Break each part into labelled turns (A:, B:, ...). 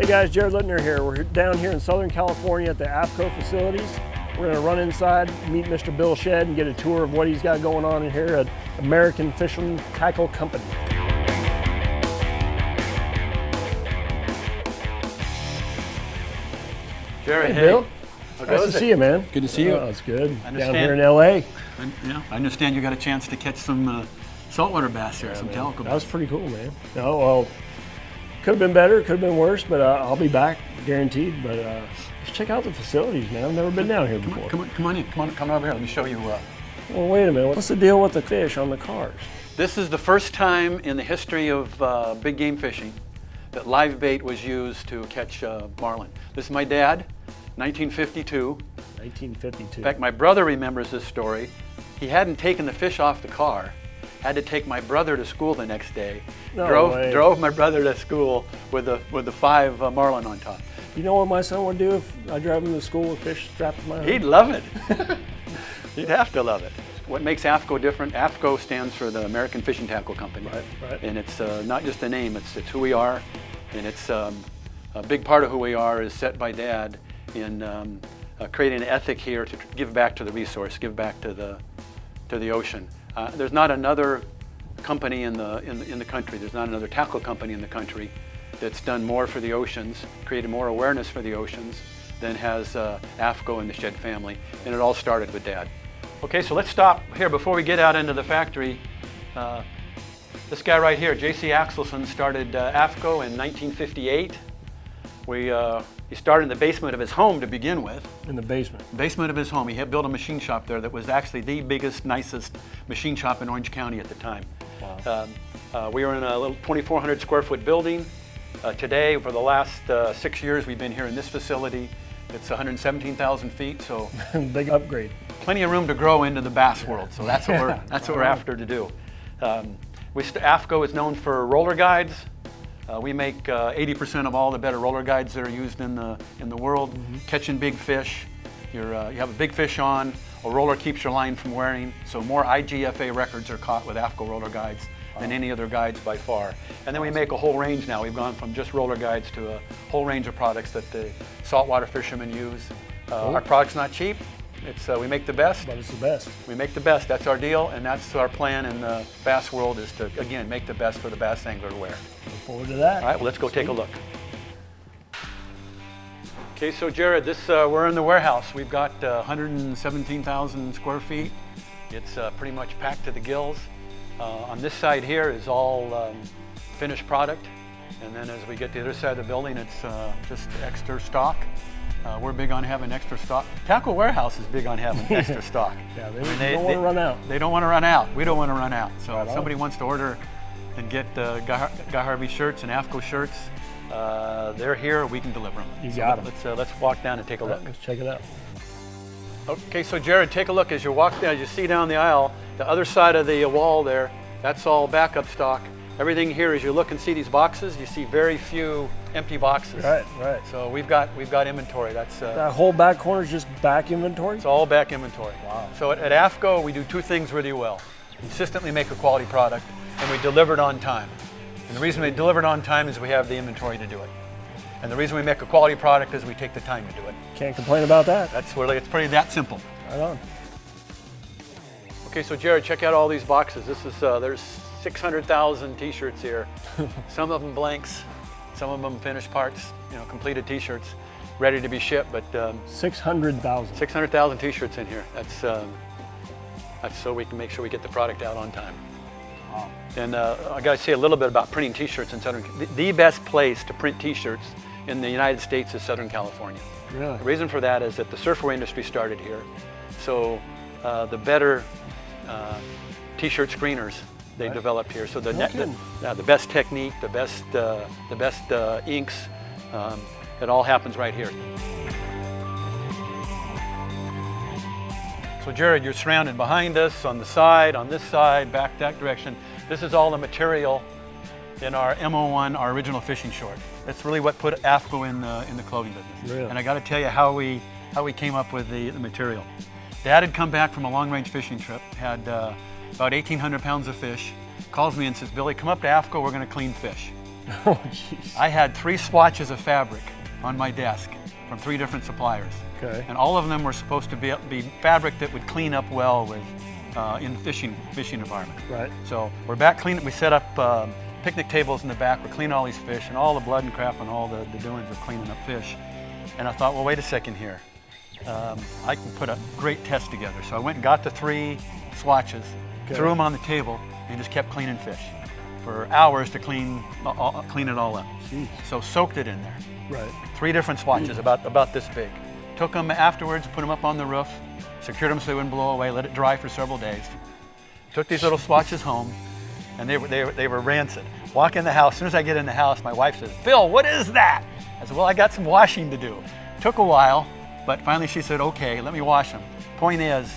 A: Hey guys, Jared Lintner here. We're down here in Southern California at the AFCO facilities. We're going to run inside, meet Mr. Bill Shedd, and get a tour of what he's got going on in here at American Fishing Tackle Company.
B: Jared,
A: hey Bill.
B: Nice
A: to see you, man.
B: Good to see you.
A: Oh, it's good. Down here in LA.
B: I understand you got a chance to catch some saltwater bass here, some calico bass.
A: That was pretty cool, man. Oh, well, could have been better, could have been worse, but I'll be back, guaranteed. But let's check out the facilities, man. I've never been down here before.
B: Come on in. Come over here. Let me show you.
A: Well, wait a minute. What's the deal with the fish on the cars?
B: This is the first time in the history of big game fishing that live bait was used to catch marlin. This is my dad, 1952.
A: 1952.
B: In fact, my brother remembers this story. He hadn't taken the fish off the car. Had to take my brother to school the next day. Drove my brother to school with the 5 marlin on top.
A: You know what my son would do if I drive him to school with fish strapped to my head?
B: He'd love it. He'd have to love it. What makes AFCO different? AFCO stands for the American Fishing Tackle Company.
A: Right.
B: And it's not just a name, it's who we are. And it's a big part of who we are is set by Dad in creating an ethic here to give back to the resource, give back to the ocean. There's not another company in the country, there's not another tackle company in the country that's done more for the oceans, created more awareness for the oceans than has AFCO and the Shedd family. And it all started with Dad. Okay, so let's stop here before we get out into the factory. This guy right here, J.C. Axelson, started AFCO in 1958. He started in the basement of his home to begin with.
A: In the basement?
B: Basement of his home. He had built a machine shop there that was actually the biggest, nicest machine shop in Orange County at the time.
A: Wow.
B: We were in a little 2,400 square foot building. Today, for the last 6 years, we've been here in this facility. It's 117,000 feet, so
A: big upgrade.
B: Plenty of room to grow into the bass world. So that's what we're after to do. AFCO is known for roller guides. We make 80% of all the better roller guides that are used in the world. Catching big fish. You have a big fish on. A roller keeps your line from wearing. So more IGFA records are caught with AFCO roller guides than any other guides by far. And then we make a whole range now. We've gone from just roller guides to a whole range of products that the saltwater fishermen use. Our product's not cheap. We make the best.
A: But it's the best.
B: We make the best. That's our deal, and that's our plan in the bass world is to, again, make the best for the bass angler to wear.
A: Look forward to that.
B: All right, well, let's go take a look. Okay, so Jared, we're in the warehouse. We've got 117,000 square feet. It's pretty much packed to the gills. On this side here is all finished product, and then as we get to the other side of the building, it's just extra stock. We're big on having extra stock. Tackle Warehouse is big on having extra stock.
A: Yeah, they don't want to run out.
B: They don't want to run out. We don't want to run out. So if somebody wants to order and get Guy Harvey shirts and AFCO shirts, they're here. We can deliver them.
A: You got them.
B: Let's walk down and take a look.
A: Let's check it out.
B: Okay, so Jared, take a look as you walk down. As you see down the aisle, the other side of the wall there, that's all backup stock. Everything here, as you look and see these boxes, you see very few empty boxes.
A: Right.
B: So we've got inventory. That's
A: that whole back corner is just back inventory?
B: It's all back inventory.
A: Wow.
B: So at AFCO, we do 2 things really well. Consistently make a quality product, and we deliver it on time. And the reason we deliver it on time is we have the inventory to do it. And the reason we make a quality product is we take the time to do it.
A: Can't complain about that.
B: It's pretty that simple.
A: Right on.
B: Okay, so Jared, check out all these boxes. There's 600,000 t-shirts here. Some of them blanks, some of them finished parts, completed t-shirts, ready to be shipped, but
A: 600,000.
B: 600,000 t-shirts in here. That's so we can make sure we get the product out on time.
A: Wow.
B: And I got to say a little bit about printing t-shirts in the best place to print t-shirts in the United States is Southern California.
A: Really?
B: The reason for that is that the surfwear industry started here. So the better t-shirt screeners they developed here. So the best technique, the best inks, it all happens right here. So Jared, you're surrounded behind us, on the side, on this side, back that direction. This is all the material in our MO1, our original fishing short. That's really what put AFCO in the clothing business.
A: Really?
B: And I got to tell you how we came up with the material. Dad had come back from a long-range fishing trip, had about 1,800 pounds of fish, calls me and says, Billy, come up to AFCO, we're going to clean fish.
A: Oh, jeez.
B: I had 3 swatches of fabric on my desk from 3 different suppliers.
A: Okay.
B: And all of them were supposed to be fabric that would clean up well with in fishing environment.
A: Right.
B: So we're back cleaning. We set up picnic tables in the back. We're cleaning all these fish and all the blood and crap and all the doings of cleaning up fish. And I thought, well, wait a second here. I can put a great test together. So I went and got the 3 swatches, threw them on the table, and just kept cleaning fish for hours to clean it all up.
A: Jeez.
B: So soaked it in there.
A: Right.
B: 3 different swatches about this big. Took them afterwards, put them up on the roof, secured them so they wouldn't blow away, let it dry for several days. Took these little swatches home, and they were rancid. Walk in the house. As soon as I get in the house, my wife says, "Bill, what is that?" I said, "Well, I got some washing to do." Took a while, but finally she said, "Okay, let me wash them." Point is,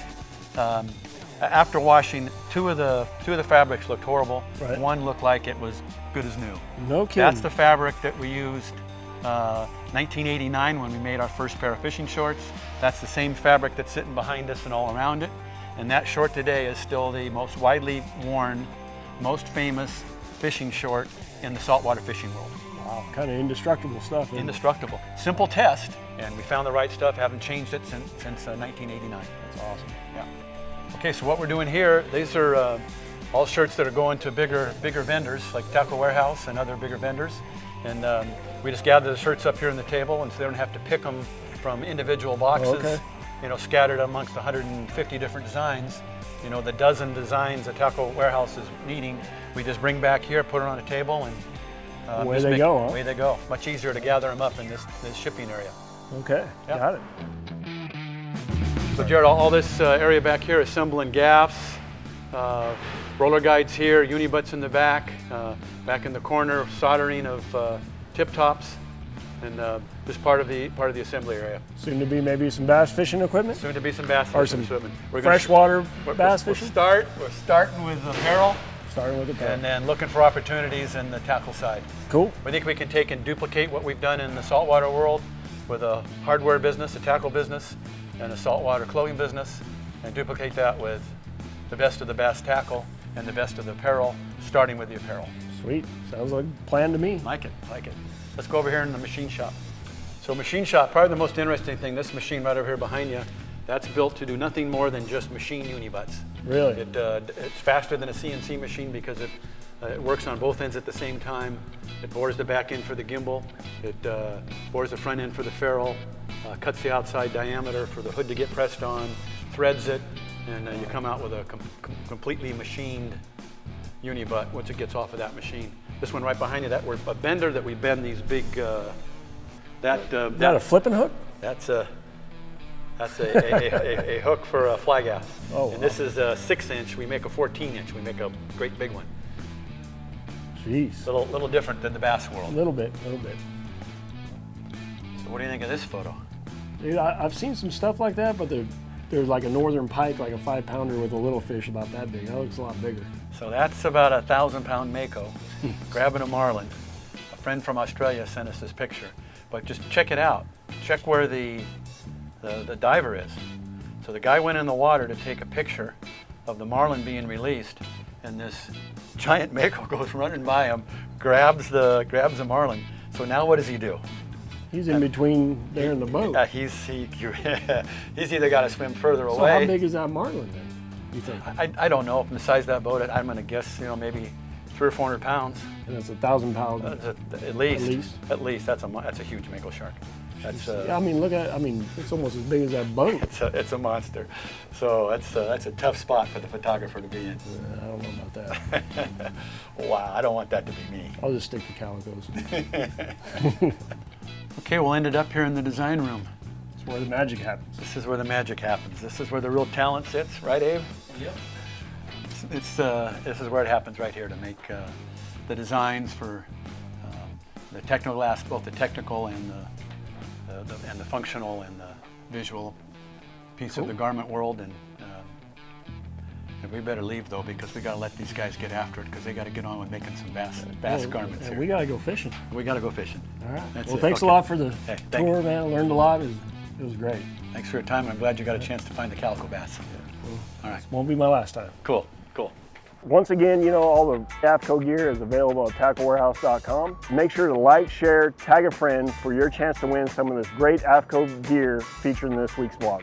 B: after washing, two of the fabrics looked horrible.
A: Right.
B: One looked like it was good as new.
A: No kidding.
B: That's the fabric that we used 1989 when we made our first pair of fishing shorts. That's the same fabric that's sitting behind us and all around it. And that short today is still the most widely worn, most famous fishing short in the saltwater fishing world.
A: Wow, kind of indestructible stuff. Isn't it?
B: Indestructible. Simple test, and we found the right stuff. Haven't changed it since 1989.
A: That's awesome.
B: Yeah. Okay, so what we're doing here, these are all shirts that are going to bigger vendors like Tackle Warehouse and other bigger vendors. And we just gather the shirts up here on the table, and so they don't have to pick them from individual boxes,
A: Okay.
B: you know, scattered amongst 150 different designs. You know, the dozen designs that Tackle Warehouse is needing, we just bring back here, put it on a table, and
A: Away they go, huh?
B: Away they go. Much easier to gather them up in this shipping area.
A: Okay,
B: Yep.
A: got it.
B: So Jared, all this area back here, assembling gaffs, roller guides here, uni-butts in the back, back in the corner, soldering of tip tops, and just part of the assembly area.
A: Soon to be maybe some bass fishing equipment?
B: Soon to be some bass
A: Or
B: fishing
A: some
B: equipment.
A: freshwater bass fishing?
B: We're starting with apparel,
A: Starting with the
B: and then looking for opportunities in the tackle side.
A: Cool.
B: We think we can take and duplicate what we've done in the saltwater world with a hardware business, a tackle business, and a saltwater clothing business, and duplicate that with the best of the bass tackle and the best of the apparel, starting with the apparel.
A: Sweet. Sounds like a plan to me.
B: Like it, like it. Let's go over here in the machine shop. So machine shop, probably the most interesting thing, this machine right over here behind you, that's built to do nothing more than just machine uni-butts.
A: Really?
B: It's faster than a CNC machine because it works on both ends at the same time. It bores the back end for the gimbal. It bores the front end for the ferrule, cuts the outside diameter for the hood to get pressed on, threads it, and you come out with a completely machined uni-butt once it gets off of that machine. This one right behind you, that we're a bender that we bend these big.
A: Is that a flipping hook?
B: That's a hook for a fly gaff.
A: Oh,
B: and this is a 6-inch. We make a 14-inch. We make a great big one.
A: Jeez.
B: Little different than the bass
A: A
B: world.
A: little bit, a little bit.
B: So what do you think of this photo?
A: Dude, I've seen some stuff like that, but there's like a northern pike, like a 5-pounder with a little fish about that big. That looks a lot bigger.
B: So that's about a 1,000-pound mako grabbing a marlin. A friend from Australia sent us this picture, but just check it out. Check where the diver is. So the guy went in the water to take a picture of the marlin being released, and this giant mako goes running by him, grabs the marlin. So now what does he do?
A: He's in between there and the boat.
B: He's either got to swim further
A: So
B: away.
A: how big is that marlin then, you think?
B: I don't know. From the size of that boat, I'm going to guess, you know, maybe 300 or 400 pounds.
A: And that's 1,000 pounds.
B: At least. That's a huge mako shark. That's
A: Yeah, I mean, it's almost as big as that boat.
B: it's a monster. So that's a tough spot for the photographer to be in.
A: I don't know about that.
B: Wow, I don't want that to be me.
A: I'll just stick to calicos.
B: Okay, we'll end it up here in the design room.
A: That's where the magic happens.
B: This is where the magic happens. This is where the real talent sits, right, Abe?
A: Yep.
B: This is where it happens right here to make the designs for the technical aspect, both the technical and the functional and the visual piece of the garment world. And we better leave though, because we got to let these guys get after it, because they got to get on with making some bass garments
A: And
B: here.
A: we got to go fishing.
B: We got to go fishing.
A: All right.
B: That's
A: Well,
B: it.
A: thanks
B: Okay.
A: a lot for the
B: Hey, thank
A: tour,
B: you.
A: man. I learned a lot. It was great.
B: Thanks for your time. I'm glad you got a chance to find the calico bass. All right.
A: Won't be my last time.
B: Cool. Cool.
A: Once again, you know, all the AFCO gear is available at tacklewarehouse.com. Make sure to like, share, tag a friend for your chance to win some of this great AFCO gear featured in this week's vlog.